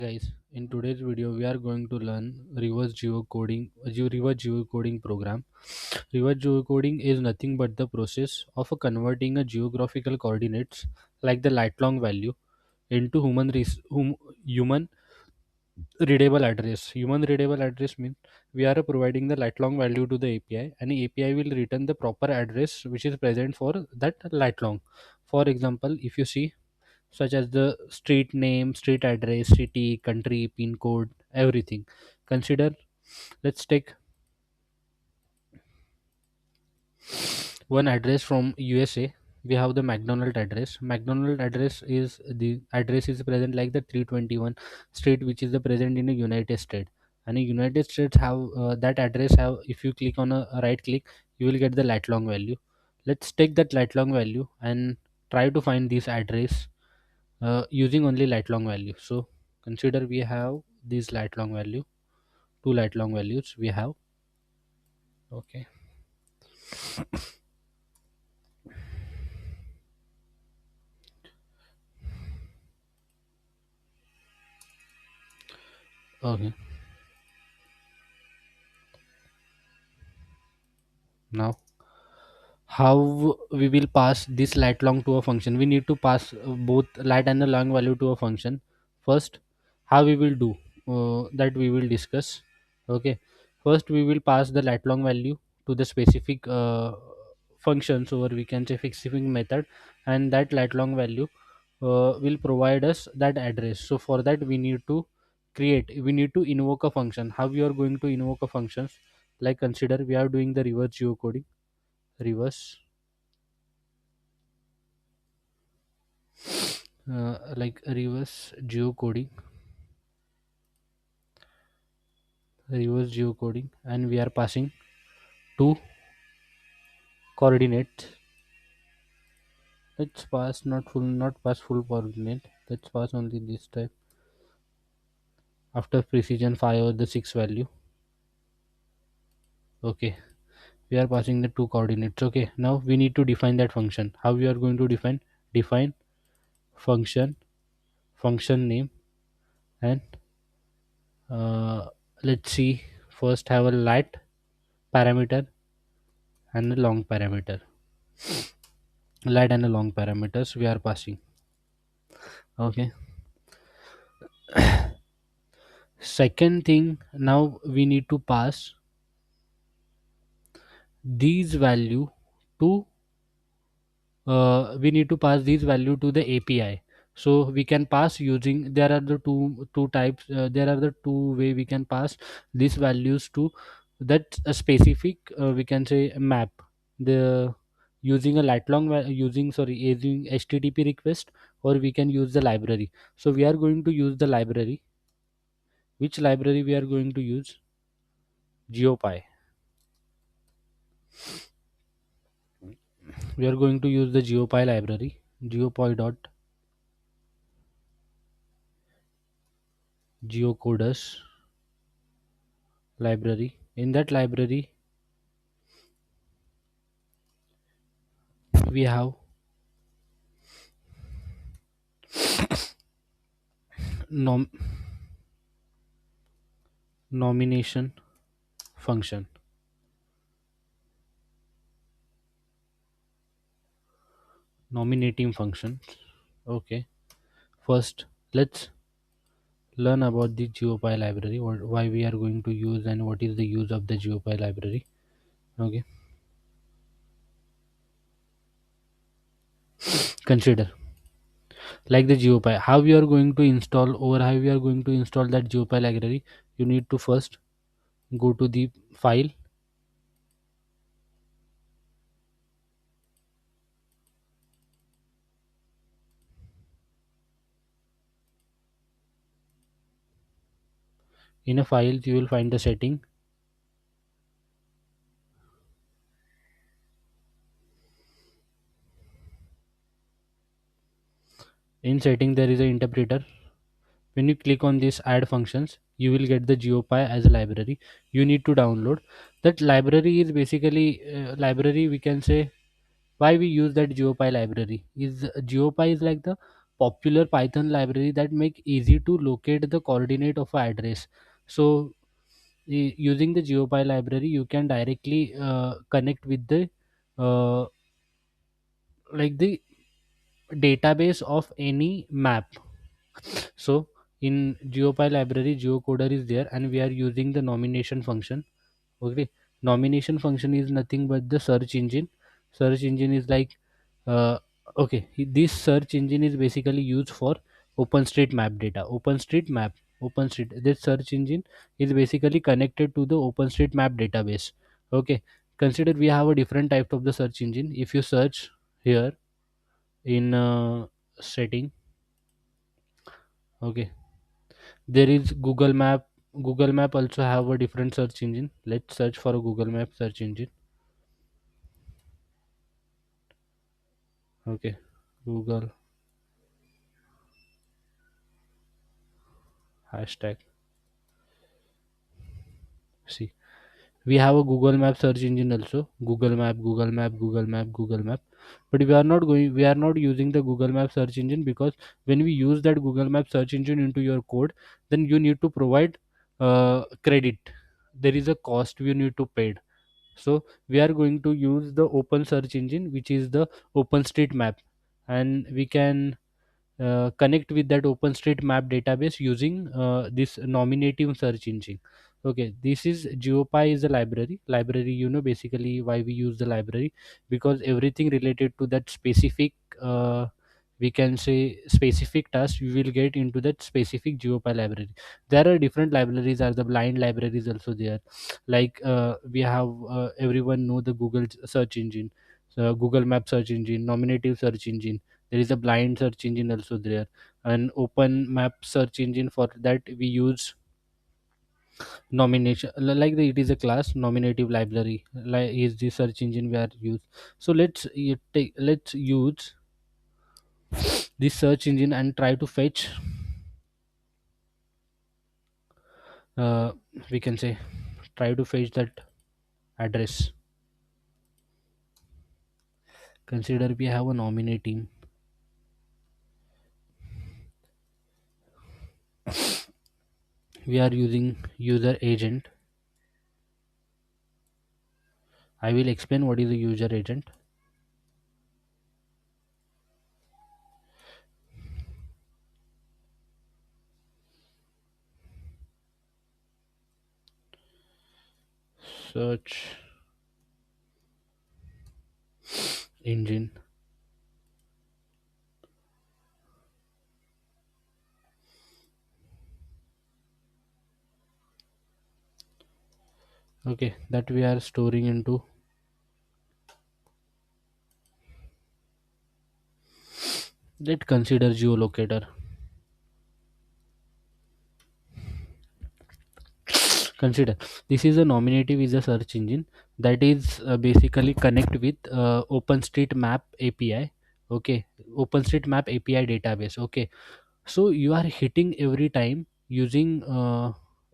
Guys, in today's video we are going to learn reverse geocoding program. Reverse geocoding is nothing but the process of converting a geographical coordinates like the lat long value into human readable address. Human readable address means we are providing the lat long value to the API, and API will return the proper address which is present for that lat long. For example, if you see, such as the street name, street address, city, country, pin code, everything. Consider, let's take one address from USA. We have the McDonald address. McDonald address is the address is present like the 321 street, which is the present in the United States. And the United States have that address have. If you click on a right click, you will get the lat long value. Let's take that lat long value and try to find this address using only lat long value. So consider we have this lat long value, two lat long values we have. Okay. Okay. Now how we will pass this lat long to a function? We need to pass both lat and the long value to a function. First, how we will do that we will discuss. Okay. First we will pass the lat long value to the specific functions, or we can say specific method, and that lat long value will provide us that address. So for that we need to invoke a function. How we are going to invoke a functions? Like consider we are doing the reverse geocoding. Reverse like reverse geocoding, and we are passing two coordinates. Let's pass not pass full coordinate. Let's pass only this type. After precision 5 or the 6 value. Okay, we are passing the two coordinates. Okay, now we need to define that function. How we are going to define function, function name, and let's see, first have a lat parameter and a long parameter. Lat and a long parameters we are passing. Okay, second thing, now we need to pass these value to we need to pass these value to the API. So we can pass using, there are the two types, there are the two way we can pass these values to that a specific we can say a map, the using a lat long using, sorry, using HTTP request, or we can use the library. So we are going to use the library. Which library we are going to use? GeoPy. We are going to use the GeoPy library, GeoPy dot geocoders library. In that library, we have nom- nomination function, nominating function. Okay, first let's learn about the GeoPy library, why we are going to use and what is the use of the GeoPy library. Okay, consider like the GeoPy, how we are going to install, or how we are going to install that GeoPy library. You need to first go to the file. In a file you will find the setting. In setting there is an interpreter. When you click on this add functions, you will get the GeoPy as a library. You need to download that library. Is basically library, we can say, why we use that GeoPy library is GeoPy is like the popular Python library that make easy to locate the coordinate of an address. So using the GeoPy library, you can directly connect with the uh, like the database of any map. So in GeoPy library, geocoder is there, and we are using the nomination function. Okay, nomination function is nothing but the search engine. Search engine is like okay, this search engine is basically used for OpenStreetMap data. OpenStreet, this search engine is basically connected to the OpenStreetMap database. Okay, consider we have a different type of the search engine. If you search here in setting, okay, there is Google Map also have a different search engine. Let's search for a Google Map search engine. Okay, Google hashtag. See, we have a Google Map search engine also. Google Map. But we are not using the Google Map search engine, because when we use that Google Map search engine into your code, then you need to provide credit. There is a cost you need to pay. So we are going to use the open search engine, which is the OpenStreetMap, and we can connect with that OpenStreetMap database using this nominative search engine. Okay, this is GeoPy is a library, basically why we use the library, because everything related to that specific we can say specific task, we will get into that specific GeoPy library. There are different libraries, are the blind libraries also there. Like we have everyone know the search engine, so Google Map search engine, nominative search engine. There is a blind search engine also there, an open map search engine. For that we use nomination, like it is a class nominative library, like is the search engine we are use. So let's use this search engine and try to fetch uh, we can say try to fetch that address. Consider we have a nominating, we are using user agent. I will explain what is a user agent. Search engine. Okay, that we are storing into, let's consider geolocator. Consider this is a nominative is a search engine that is basically connect with OpenStreetMap API. Okay, OpenStreetMap API database. Okay, so you are hitting every time using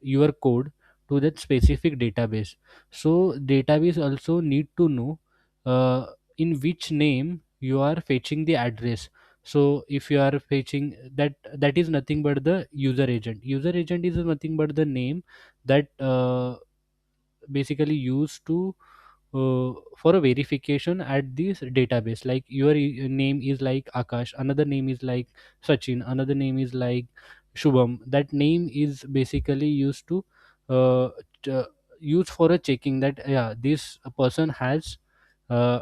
your code to that specific database. So database also need to know uh, in which name you are fetching the address. So if you are fetching that, that is nothing but the user agent is nothing but the name that basically used to for a verification at this database. Like your name is like Akash, another name is like Sachin, another name is like Shubham. That name is basically used to uh, t- use for a checking that yeah, uh,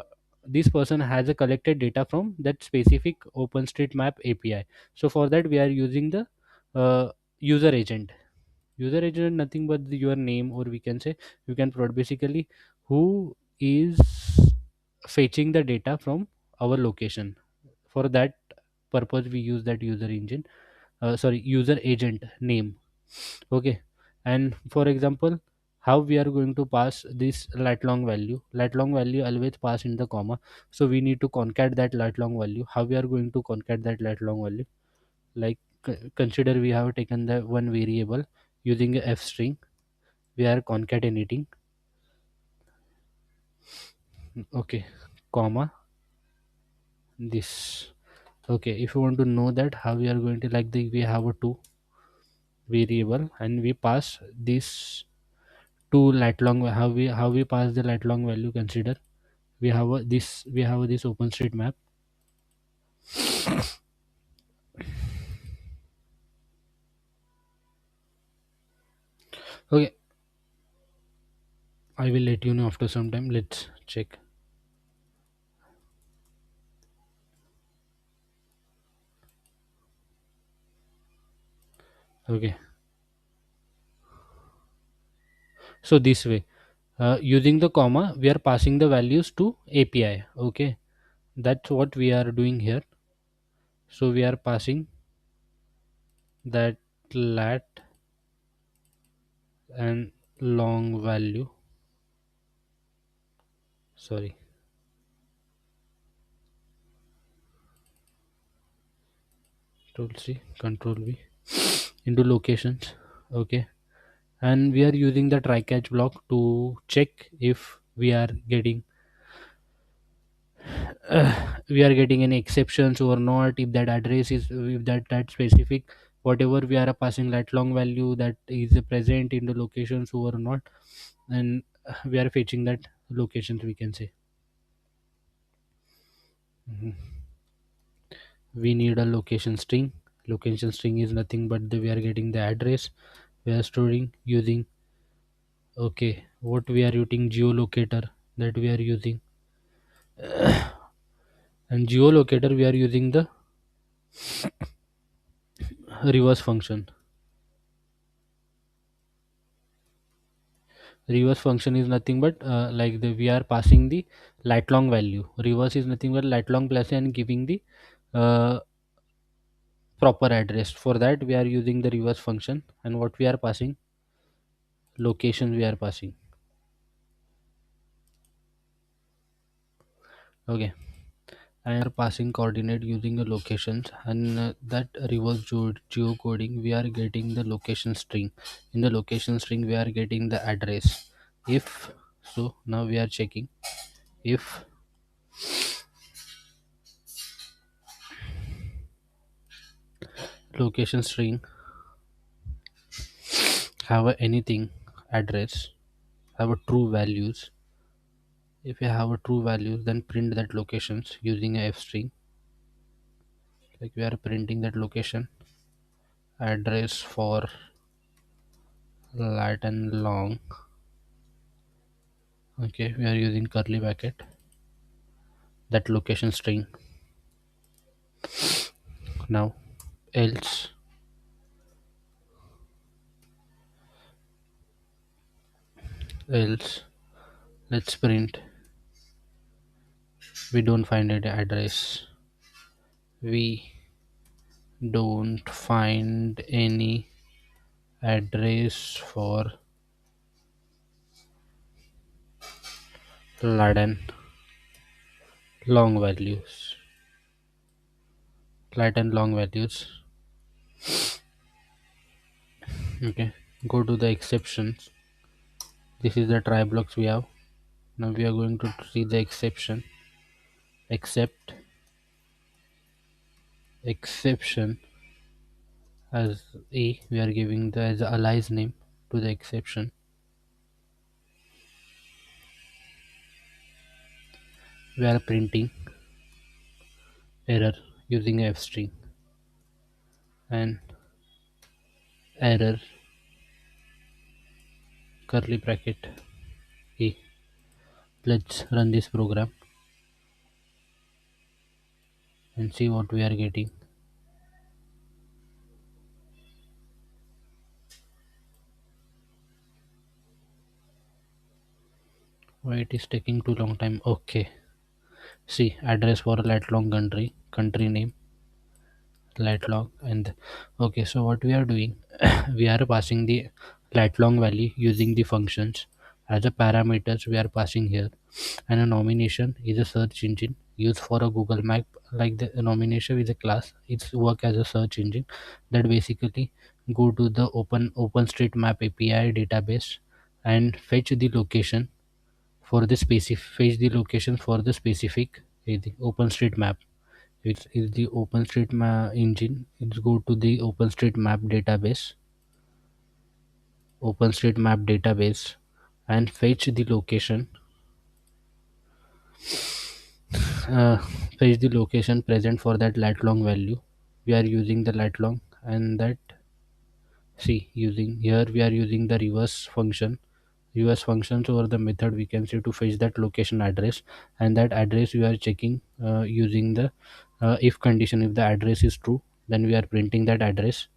this person has a collected data from that specific OpenStreetMap API. So for that we are using the uh, user agent. User agent nothing but your name, or we can say you can provide basically who is fetching the data from our location. For that purpose we use that user agent name. Okay, and for example, how we are going to pass this lat long value. Lat long value always pass in the comma, so we need to concat that lat long value. How we are going to concat that lat long value? Like consider we have taken the one variable using a f string, we are concatenating, okay, comma this. Okay, if you want to know that how we are going to, like, the we have a two variable and we pass this two lat long, how we pass the lat long value. Consider we have this open street map. Okay, I will let you know after some time. Let's check. Okay, so this way, using the comma we are passing the values to API. Okay, that's what we are doing here. So we are passing that lat and long value, sorry, control C control V, into locations. Okay, and we are using the try catch block to check if we are getting any exceptions or not, if that address is, if that specific whatever we are passing that long value, that is present in the locations or not. And we are fetching that locations, we can say. Mhm. We need a location string is nothing but we are getting the address we are storing using. Okay, what we are using, geolocator, that we are using. And geolocator we are using the reverse function. Reverse function is nothing but, we are passing the lat long value. Reverse is nothing but lat long plus and giving the uh, proper address. For that we are using the reverse function, and what we are passing, location we are passing. Okay, and are passing coordinate using the locations, and that reverse geocoding we are getting the location string. In the location string we are getting the address. If so, now we are checking if location string have anything address, have a true values. If you have a true values, then print that locations using a f string. Like we are printing that location address for lat and long. Okay, we are using curly bracket, that location string. Now else, else let's print, we don't find any address, we don't find any address for lat and long values. Lat and long values. Okay, go to the exceptions. This is the try blocks we have. Now we are going to see the exception. Exception as a, we are giving the as alias name to the exception. We are printing error using f string, and error curly bracket a. Let's run this program and see what we are getting. Why it is taking too long time? Okay, see, address for lat long country name lat long. And okay, so what we are doing, we are passing the lat long value using the functions as a parameters we are passing here. And a nomination is a search engine used for a Google map. Like the nomination is a class, it's work as a search engine that basically go to the openstreetmap API database and fetch the location for the specific, fetch the location for the specific openstreetmap. is the OpenStreetMap engine. It's go to the OpenStreetMap database, and fetch the location, uh, fetch the location present for that lat long value. We are using the lat long, and that, see, using here we are using the reverse functions over the method, we can say, to fetch that location address. And that address we are checking using the if condition. If the address is true, then we are printing that address.